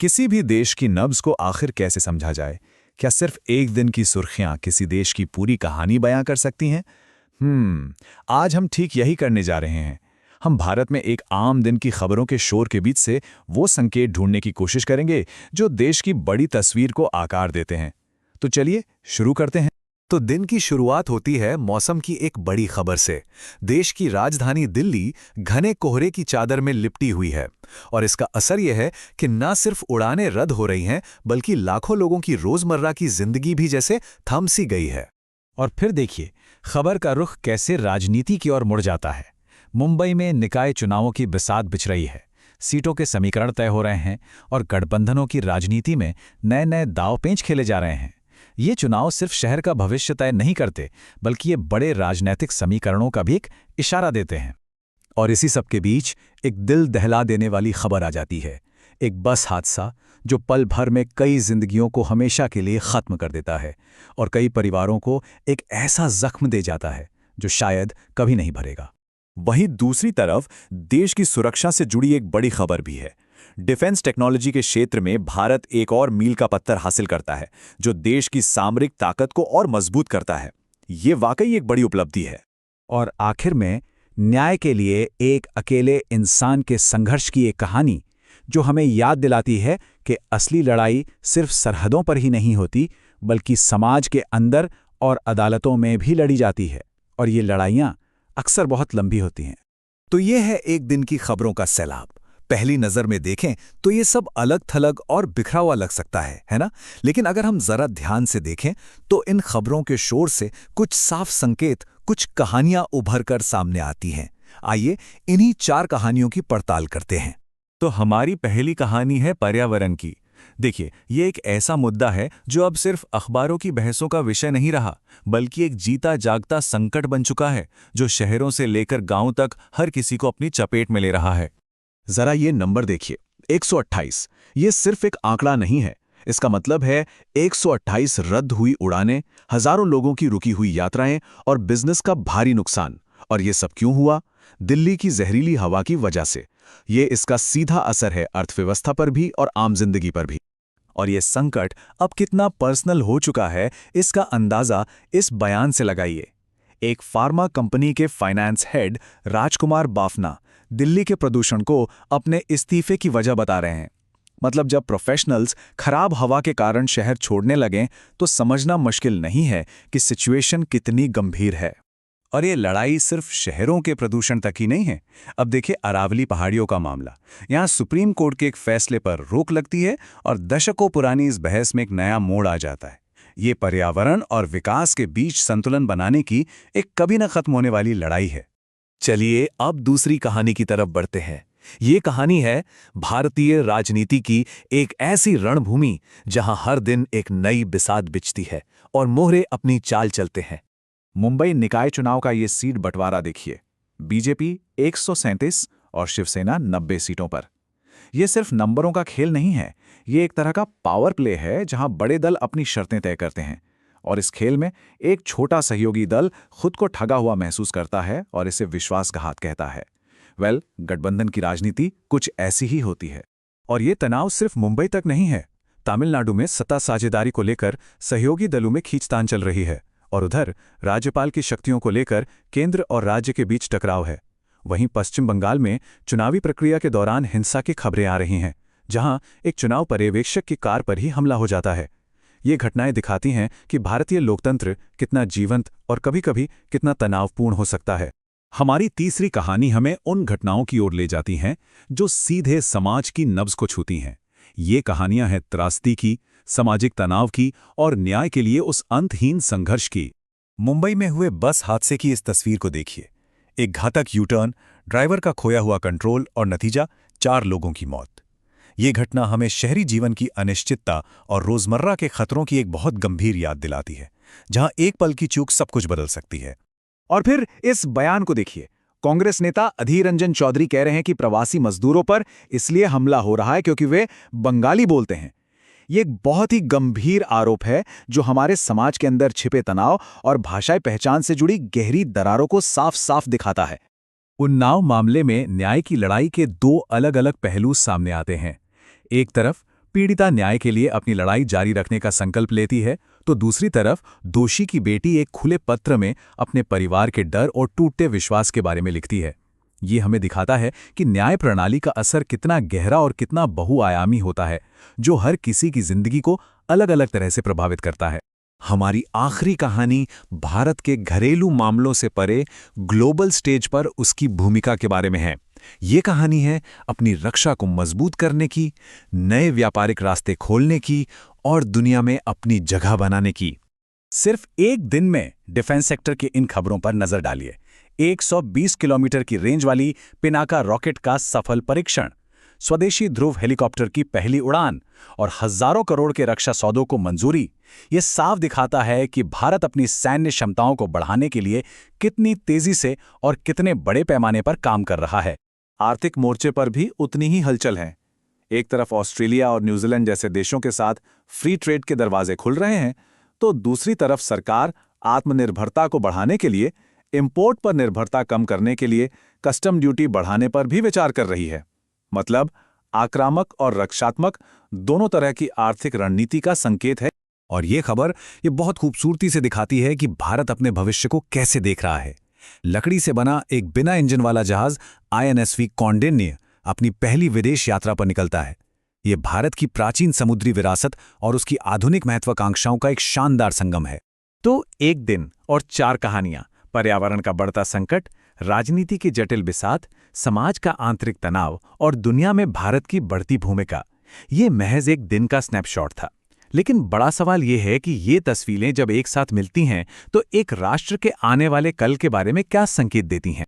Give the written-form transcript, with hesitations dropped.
किसी भी देश की नब्ज को आखिर कैसे समझा जाए? क्या सिर्फ एक दिन की सुर्खियां किसी देश की पूरी कहानी बयां कर सकती हैं? आज हम ठीक यही करने जा रहे हैं। हम भारत में एक आम दिन की खबरों के शोर के बीच से वो संकेत ढूंढने की कोशिश करेंगे जो देश की बड़ी तस्वीर को आकार देते हैं। तो चलिए शुरू करते हैं। तो दिन की शुरुआत होती है मौसम की एक बड़ी खबर से। देश की राजधानी दिल्ली घने कोहरे की चादर में लिपटी हुई है और इसका असर यह है कि न सिर्फ उड़ानें रद्द हो रही हैं बल्कि लाखों लोगों की रोजमर्रा की जिंदगी भी जैसे थम सी गई है। और फिर देखिए खबर का रुख कैसे राजनीति की ओर मुड़ जाता है। मुंबई में निकाय चुनावों की बिसात बिछ रही है, सीटों के समीकरण तय हो रहे हैं और गठबंधनों की राजनीति में नए नए दांव-पेंच खेले जा रहे हैं। ये चुनाव सिर्फ शहर का भविष्य तय नहीं करते बल्कि ये बड़े राजनैतिक समीकरणों का भी एक इशारा देते हैं। और इसी सब के बीच एक दिल दहला देने वाली खबर आ जाती है। एक बस हादसा जो पल भर में कई जिंदगियों को हमेशा के लिए खत्म कर देता है और कई परिवारों को एक ऐसा जख्म दे जाता है जो शायद कभी नहीं भरेगा। वहीं दूसरी तरफ देश की सुरक्षा से जुड़ी एक बड़ी खबर भी है। डिफेंस टेक्नोलॉजी के क्षेत्र में भारत एक और मील का पत्थर हासिल करता है जो देश की सामरिक ताकत को और मजबूत करता है। ये वाकई एक बड़ी उपलब्धि है। और आखिर में न्याय के लिए एक अकेले इंसान के संघर्ष की एक कहानी जो हमें याद दिलाती है कि असली लड़ाई सिर्फ सरहदों पर ही नहीं होती बल्कि समाज के अंदर और अदालतों में भी लड़ी जाती है और ये लड़ाइयाँ अक्सर बहुत लंबी होती हैं। तो ये है एक दिन की खबरों का सैलाब। पहली नजर में देखें तो ये सब अलग थलग और बिखरा हुआ लग सकता है ना? लेकिन अगर हम जरा ध्यान से देखें तो इन खबरों के शोर से कुछ साफ संकेत, कुछ कहानियां उभर कर सामने आती हैं। आइए इन्हीं 4 कहानियों की पड़ताल करते हैं। तो हमारी पहली कहानी है पर्यावरण की। देखिए, ये एक ऐसा मुद्दा है जो अब सिर्फ अखबारों की बहसों का विषय नहीं रहा बल्कि एक जीता जागता संकट बन चुका है जो शहरों से लेकर गांव तक हर किसी को अपनी चपेट में ले रहा है। जरा ये नंबर देखिए, 128। ये सिर्फ एक आंकड़ा नहीं है। इसका मतलब है 128 रद्द हुई उड़ानें, हजारों लोगों की रुकी हुई यात्राएं और बिजनेस का भारी नुकसान। और ये सब क्यों हुआ? दिल्ली की जहरीली हवा की वजह से। ये इसका सीधा असर है अर्थव्यवस्था पर भी और आम जिंदगी पर भी। और ये संकट अब कितना पर्सनल हो चुका है इसका अंदाजा इस बयान से लगाइए। एक फार्मा कंपनी के फाइनेंस हेड राजकुमार बाफना दिल्ली के प्रदूषण को अपने इस्तीफे की वजह बता रहे हैं। मतलब जब प्रोफेशनल्स खराब हवा के कारण शहर छोड़ने लगें तो समझना मुश्किल नहीं है कि सिचुएशन कितनी गंभीर है। और ये लड़ाई सिर्फ शहरों के प्रदूषण तक ही नहीं है। अब देखिए अरावली पहाड़ियों का मामला। यहाँ सुप्रीम कोर्ट के एक फैसले पर रोक लगती है और दशकों पुरानी इस बहस में एक नया मोड़ आ जाता है। ये पर्यावरण और विकास के बीच संतुलन बनाने की एक कभी न खत्म होने वाली लड़ाई है। चलिए अब दूसरी कहानी की तरफ बढ़ते हैं। ये कहानी है भारतीय राजनीति की एक ऐसी रणभूमि जहां हर दिन एक नई बिसात बिछती है और मोहरे अपनी चाल चलते हैं। मुंबई निकाय चुनाव का ये सीट बंटवारा देखिए। बीजेपी 137 और शिवसेना 90 सीटों पर। यह सिर्फ नंबरों का खेल नहीं है, ये एक तरह का पावर प्ले है जहां बड़े दल अपनी शर्तें तय करते हैं और इस खेल में एक छोटा सहयोगी दल खुद को ठगा हुआ महसूस करता है और इसे विश्वासघात कहता है। गठबंधन की राजनीति कुछ ऐसी ही होती है। और ये तनाव सिर्फ मुंबई तक नहीं है। तमिलनाडु में सत्ता साझेदारी को लेकर सहयोगी दलों में खींचतान चल रही है और उधर राज्यपाल की शक्तियों को लेकर केंद्र और राज्य के बीच टकराव है। वहीं पश्चिम बंगाल में चुनावी प्रक्रिया के दौरान हिंसा की खबरें आ रही हैं, जहां एक चुनाव पर्यवेक्षक की कार पर ही हमला हो जाता है। ये घटनाएं दिखाती हैं कि भारतीय लोकतंत्र कितना जीवंत और कभी-कभी कितना तनावपूर्ण हो सकता है। हमारी तीसरी कहानी हमें उन घटनाओं की ओर ले जाती हैं जो सीधे समाज की नब्ज को छूती हैं। ये कहानियां हैं त्रासदी की, सामाजिक तनाव की और न्याय के लिए उस अंतहीन संघर्ष की। मुंबई में हुए बस हादसे की इस तस्वीर को देखिए। एक घातक यू टर्न, ड्राइवर का खोया हुआ कंट्रोल और नतीजा 4 लोगों की मौत। ये घटना हमें शहरी जीवन की अनिश्चितता और रोजमर्रा के खतरों की एक बहुत गंभीर याद दिलाती है, जहां एक पल की चूक सब कुछ बदल सकती है। और फिर इस बयान को देखिए। कांग्रेस नेता अधीर रंजन चौधरी कह रहे हैं कि प्रवासी मजदूरों पर इसलिए हमला हो रहा है क्योंकि वे बंगाली बोलते हैं। ये एक बहुत ही गंभीर आरोप है जो हमारे समाज के अंदर छिपे तनाव और भाषाई पहचान से जुड़ी गहरी दरारों को साफ साफ दिखाता है। उन्नाव मामले में न्याय की लड़ाई के 2 अलग अलग पहलू सामने आते हैं। एक तरफ पीड़िता न्याय के लिए अपनी लड़ाई जारी रखने का संकल्प लेती है, तो दूसरी तरफ दोषी की बेटी एक खुले पत्र में अपने परिवार के डर और टूटते विश्वास के बारे में लिखती है। ये हमें दिखाता है कि न्याय प्रणाली का असर कितना गहरा और कितना बहुआयामी होता है, जो हर किसी की जिंदगी को अलग अलग तरह से प्रभावित करता है। हमारी आखिरी कहानी भारत के घरेलू मामलों से परे ग्लोबल स्टेज पर उसकी भूमिका के बारे में है। ये कहानी है अपनी रक्षा को मजबूत करने की, नए व्यापारिक रास्ते खोलने की और दुनिया में अपनी जगह बनाने की। सिर्फ एक दिन में डिफेंस सेक्टर की इन खबरों पर नजर डालिए। 120 किलोमीटर की रेंज वाली पिनाका रॉकेट का सफल परीक्षण, स्वदेशी ध्रुव हेलीकॉप्टर की पहली उड़ान और हजारों करोड़ के रक्षा सौदों को मंजूरी। ये साफ दिखाता है कि भारत अपनी सैन्य क्षमताओं को बढ़ाने के लिए कितनी तेजी से और कितने बड़े पैमाने पर काम कर रहा है। आर्थिक मोर्चे पर भी उतनी ही हलचल है। एक तरफ ऑस्ट्रेलिया और न्यूजीलैंड जैसे देशों के साथ फ्री ट्रेड के दरवाजे खुल रहे हैं, तो दूसरी तरफ सरकार आत्मनिर्भरता को बढ़ाने के लिए, इंपोर्ट पर निर्भरता कम करने के लिए कस्टम ड्यूटी बढ़ाने पर भी विचार कर रही है। मतलब आक्रामक और रक्षात्मक दोनों तरह की आर्थिक रणनीति का संकेत है। और ये खबर ये बहुत खूबसूरती से दिखाती है कि भारत अपने भविष्य को कैसे देख रहा है। लकड़ी से बना एक बिना इंजन वाला जहाज INSV कौंडिन्य अपनी पहली विदेश यात्रा पर निकलता है। ये भारत की प्राचीन समुद्री विरासत और उसकी आधुनिक महत्वाकांक्षाओं का एक शानदार संगम है। तो एक दिन और 4 कहानियां, पर्यावरण का बढ़ता संकट, राजनीति की जटिल बिसात, समाज का आंतरिक तनाव और दुनिया में भारत की बढ़ती भूमिका। ये महज एक दिन का स्नैपशॉट था, लेकिन बड़ा सवाल ये है कि ये तस्वीरें जब एक साथ मिलती हैं तो एक राष्ट्र के आने वाले कल के बारे में क्या संकेत देती हैं।